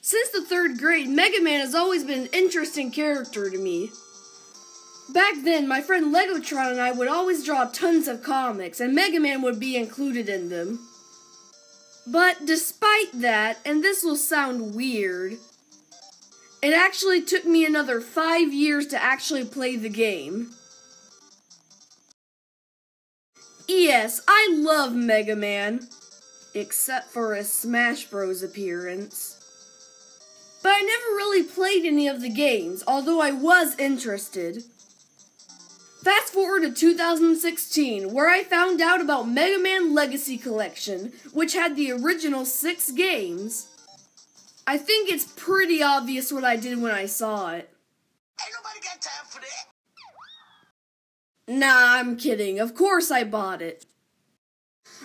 Since the 3rd grade, Mega Man has always been an interesting character to me. Back then, my friend Legotron and I would always draw tons of comics, and Mega Man would be included in them. But despite that, and this will sound weird, it actually took me another 5 years to actually play the game. Yes, I love Mega Man, except for his Smash Bros. Appearance. But I never really played any of the games, although I was interested. Fast forward to 2016, where I found out about Mega Man Legacy Collection, which had the original 6 games. I think it's pretty obvious what I did when I saw it. Ain't nobody got time for that. Nah, I'm kidding. Of course I bought it.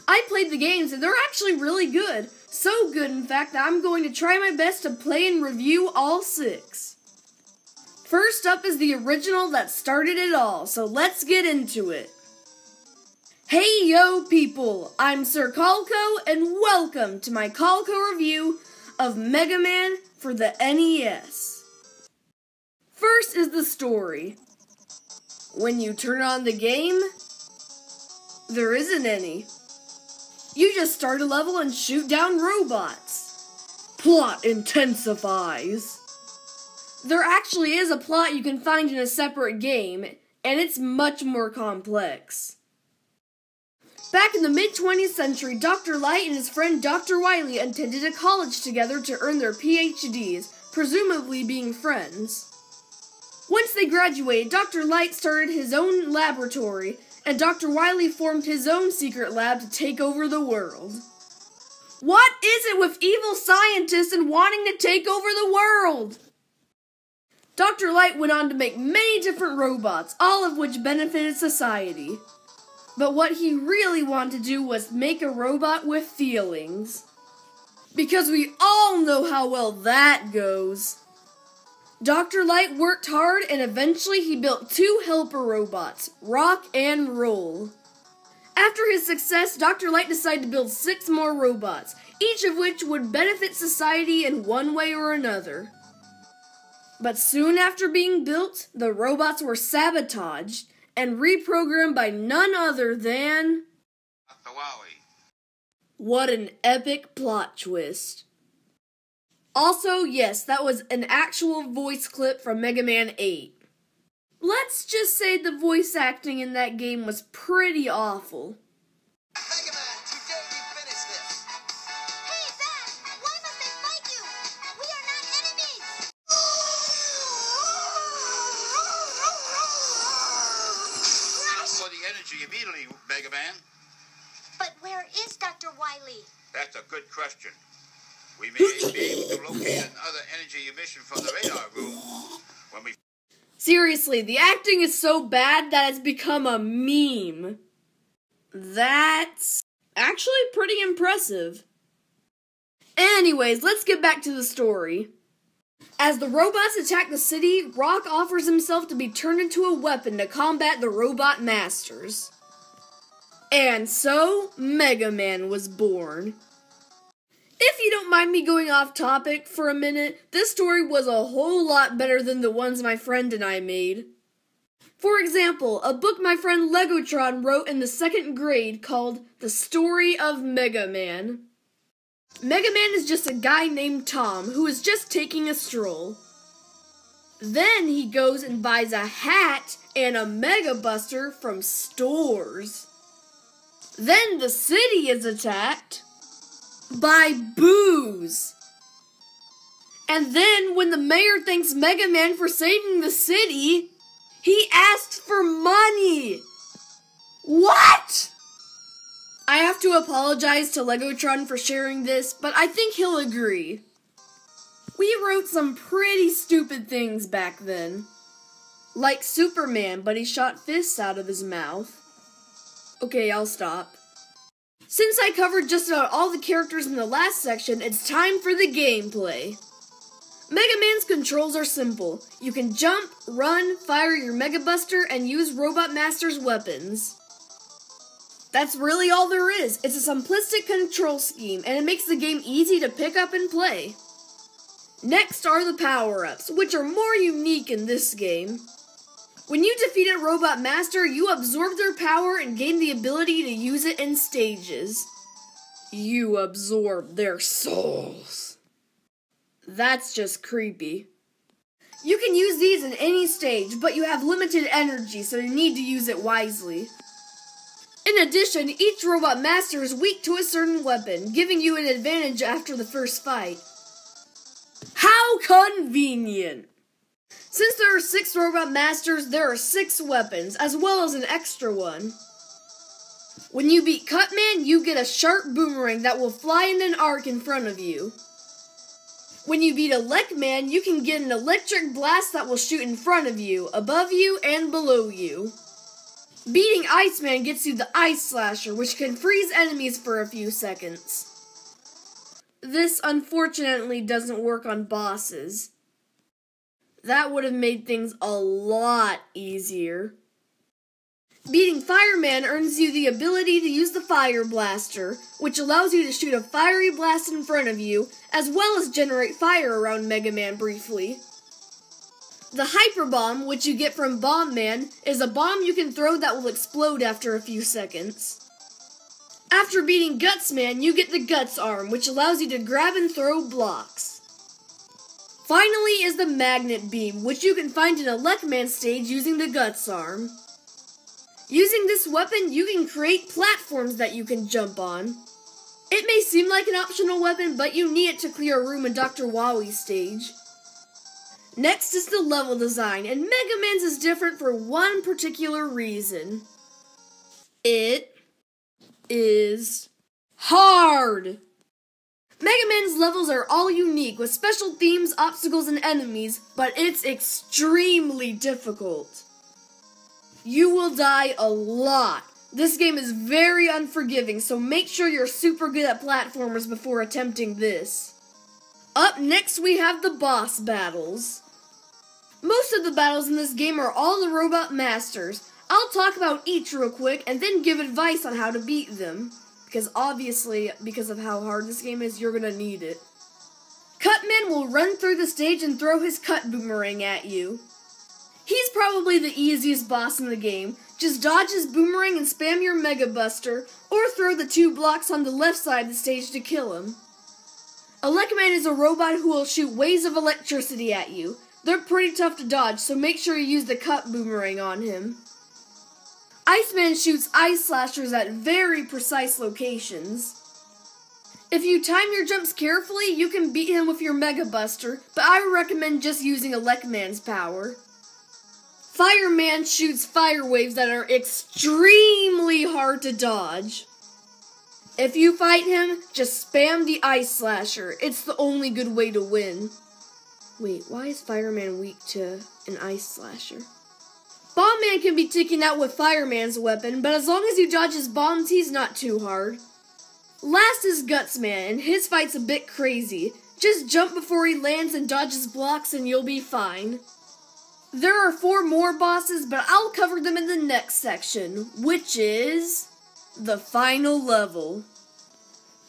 I played the games and they're actually really good. So good, in fact, that I'm going to try my best to play and review all 6. First up is the original that started it all, so let's get into it. Hey yo people, I'm Sir Colco and welcome to my Colco review of Mega Man for the NES. First is the story. When you turn on the game, there isn't any. You just start a level and shoot down robots. Plot intensifies. There actually is a plot you can find in a separate game, and it's much more complex. Back in the mid-20th century, Dr. Light and his friend Dr. Wily attended a college together to earn their PhDs, presumably being friends. Once they graduated, Dr. Light started his own laboratory, and Dr. Wily formed his own secret lab to take over the world. What is it with evil scientists and wanting to take over the world? Dr. Light went on to make many different robots, all of which benefited society. But what he really wanted to do was make a robot with feelings. Because we all know how well that goes. Dr. Light worked hard and eventually he built 2 helper robots, Rock and Roll. After his success, Dr. Light decided to build 6 more robots, each of which would benefit society in one way or another. But soon after being built, the robots were sabotaged and reprogrammed by none other than... Dr. Wily. What an epic plot twist. Also, yes, that was an actual voice clip from Mega Man 8. Let's just say the voice acting in that game was pretty awful. Mega Man, today we finish this. Hey, Zach! Why must they fight you? We are not enemies! For the energy immediately, Mega Man. But where is Dr. Wily? That's a good question. We may be able to locate another energy emission from the radar room when we... Seriously, the acting is so bad that it's become a meme. That's actually pretty impressive. Anyways, let's get back to the story. As the robots attack the city, Rock offers himself to be turned into a weapon to combat the robot masters. And so, Mega Man was born. If you don't mind me going off topic for a minute, this story was a whole lot better than the ones my friend and I made. For example, a book my friend Legotron wrote in the 2nd grade called The Story of Mega Man. Mega Man is just a guy named Tom who is just taking a stroll. Then he goes and buys a hat and a Mega Buster from stores. Then the city is attacked by booze. And then when the mayor thanks Mega Man for saving the city, he asks for money. What? I have to apologize to Legotron for sharing this, but I think he'll agree. We wrote some pretty stupid things back then. Like Superman, but he shot fists out of his mouth. Okay, I'll stop. Since I covered just about all the characters in the last section, it's time for the gameplay. Mega Man's controls are simple. You can jump, run, fire your Mega Buster, and use Robot Master's weapons. That's really all there is. It's a simplistic control scheme, and it makes the game easy to pick up and play. Next are the power-ups, which are more unique in this game. When you defeat a robot master, you absorb their power and gain the ability to use it in stages. You absorb their souls. That's just creepy. You can use these in any stage, but you have limited energy, so you need to use it wisely. In addition, each robot master is weak to a certain weapon, giving you an advantage after the first fight. How convenient! Since there are 6 robot masters, there are 6 weapons, as well as an extra one. When you beat Cutman, you get a sharp boomerang that will fly in an arc in front of you. When you beat Electman, you can get an electric blast that will shoot in front of you, above you, and below you. Beating Iceman gets you the Ice Slasher, which can freeze enemies for a few seconds. This, unfortunately, doesn't work on bosses. That would have made things a lot easier. Beating Fireman earns you the ability to use the Fire Blaster, which allows you to shoot a fiery blast in front of you, as well as generate fire around Mega Man briefly. The Hyper Bomb, which you get from Bomb Man, is a bomb you can throw that will explode after a few seconds. After beating Guts Man, you get the Guts Arm, which allows you to grab and throw blocks. Finally is the Magnet Beam, which you can find in a Electman stage using the Guts Arm. Using this weapon, you can create platforms that you can jump on. It may seem like an optional weapon, but you need it to clear a room in Dr. Wowie's stage. Next is the level design, and Mega Man's is different for one particular reason. It is hard! Mega Man's levels are all unique, with special themes, obstacles, and enemies, but it's extremely difficult. You will die a lot. This game is very unforgiving, so make sure you're super good at platformers before attempting this. Up next we have the boss battles. Most of the battles in this game are all the robot masters. I'll talk about each real quick and then give advice on how to beat them. Because obviously, because of how hard this game is, you're gonna need it. Cutman will run through the stage and throw his cut boomerang at you. He's probably the easiest boss in the game. Just dodge his boomerang and spam your Mega Buster, or throw the 2 blocks on the left side of the stage to kill him. Electman is a robot who will shoot waves of electricity at you. They're pretty tough to dodge, so make sure you use the cut boomerang on him. Iceman shoots ice slashers at very precise locations. If you time your jumps carefully, you can beat him with your Mega Buster, but I recommend just using Electman's power. Fireman shoots fire waves that are extremely hard to dodge. If you fight him, just spam the Ice Slasher. It's the only good way to win. Wait, why is Fireman weak to an Ice Slasher? Bomb Man can be taken out with Fireman's weapon, but as long as you dodge his bombs, he's not too hard. Last is Guts Man, and his fight's a bit crazy. Just jump before he lands and dodge his blocks and you'll be fine. There are 4 more bosses, but I'll cover them in the next section, which is the final level.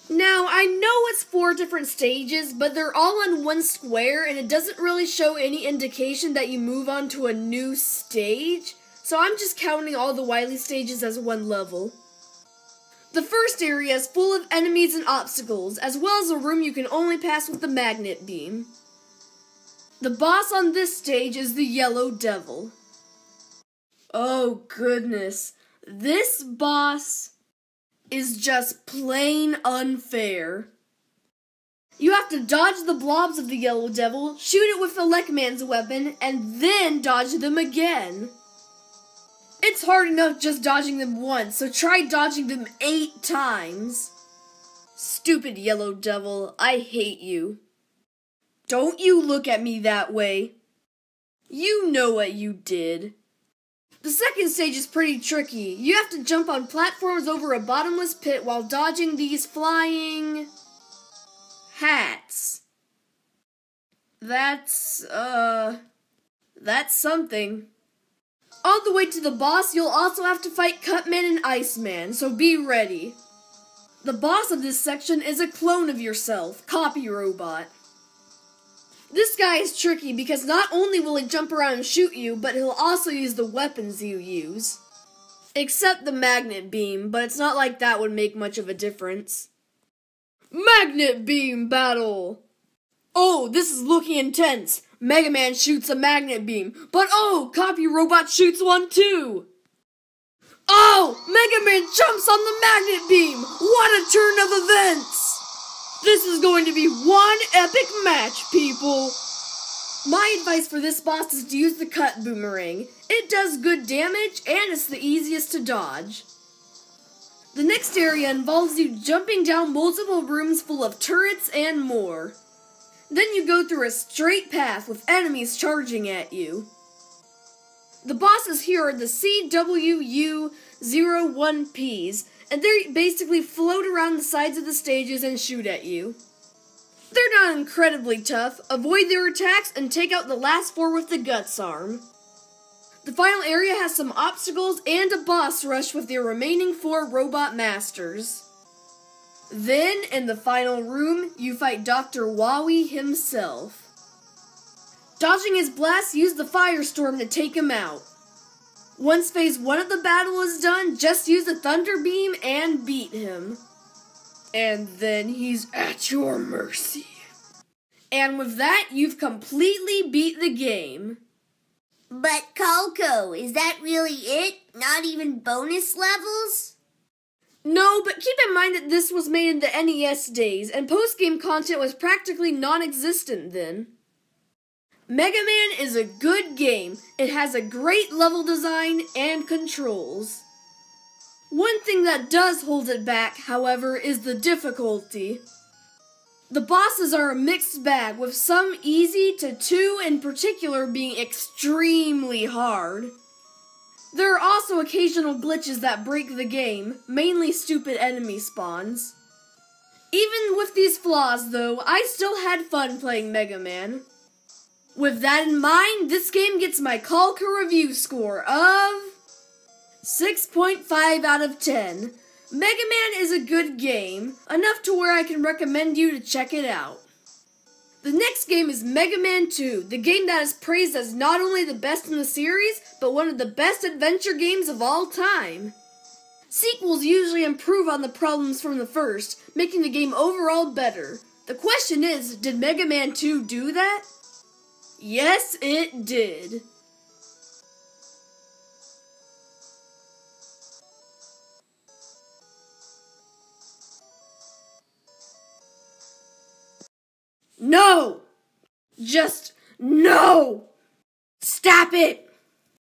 Now, I know it's 4 different stages, but they're all on one square, and it doesn't really show any indication that you move on to a new stage, so I'm just counting all the Wily stages as one level. The first area is full of enemies and obstacles, as well as a room you can only pass with the magnet beam. The boss on this stage is the Yellow Devil. Oh goodness, this boss is just plain unfair. You have to dodge the blobs of the Yellow Devil, shoot it with Electman's weapon, and then dodge them again. It's hard enough just dodging them once, so try dodging them 8 times. Stupid Yellow Devil, I hate you. Don't you look at me that way. You know what you did. The second stage is pretty tricky. You have to jump on platforms over a bottomless pit while dodging these flying hats. That's something. On the way to the boss, you'll also have to fight Cutman and Iceman, so be ready. The boss of this section is a clone of yourself, Copy Robot. This guy is tricky because not only will he jump around and shoot you, but he'll also use the weapons you use. Except the magnet beam, but it's not like that would make much of a difference. Magnet beam battle! Oh, this is looking intense. Mega Man shoots a magnet beam, but oh, Copy Robot shoots one too! Oh, Mega Man jumps on the magnet beam! What a turn of events! This is going to be one epic match, people! My advice for this boss is to use the cut boomerang. It does good damage, and it's the easiest to dodge. The next area involves you jumping down multiple rooms full of turrets and more. Then you go through a straight path with enemies charging at you. The bosses here are the CWU-01Ps, and they basically float around the sides of the stages and shoot at you. They're not incredibly tough, avoid their attacks, and take out the last four with the Guts arm. The final area has some obstacles and a boss rush with your remaining four robot masters. Then, in the final room, you fight Dr. Wowie himself. Dodging his blast, use the firestorm to take him out. Once phase 1 of the battle is done, just use the thunder beam and beat him. And then he's at your mercy. And with that, you've completely beat the game. But Colco, is that really it? Not even bonus levels? No, but keep in mind that this was made in the NES days, and post-game content was practically non-existent then. Mega Man is a good game. It has a great level design and controls. One thing that does hold it back, however, is the difficulty. The bosses are a mixed bag, with some easy to two in particular being extremely hard. There are also occasional glitches that break the game, mainly stupid enemy spawns. Even with these flaws, though, I still had fun playing Mega Man. With that in mind, this game gets my Colco review score of 6.5 out of 10. Mega Man is a good game, enough to where I can recommend you to check it out. The next game is Mega Man 2, the game that is praised as not only the best in the series, but one of the best adventure games of all time. Sequels usually improve on the problems from the first, making the game overall better. The question is, did Mega Man 2 do that? Yes, it did. No! Just no! Stop it!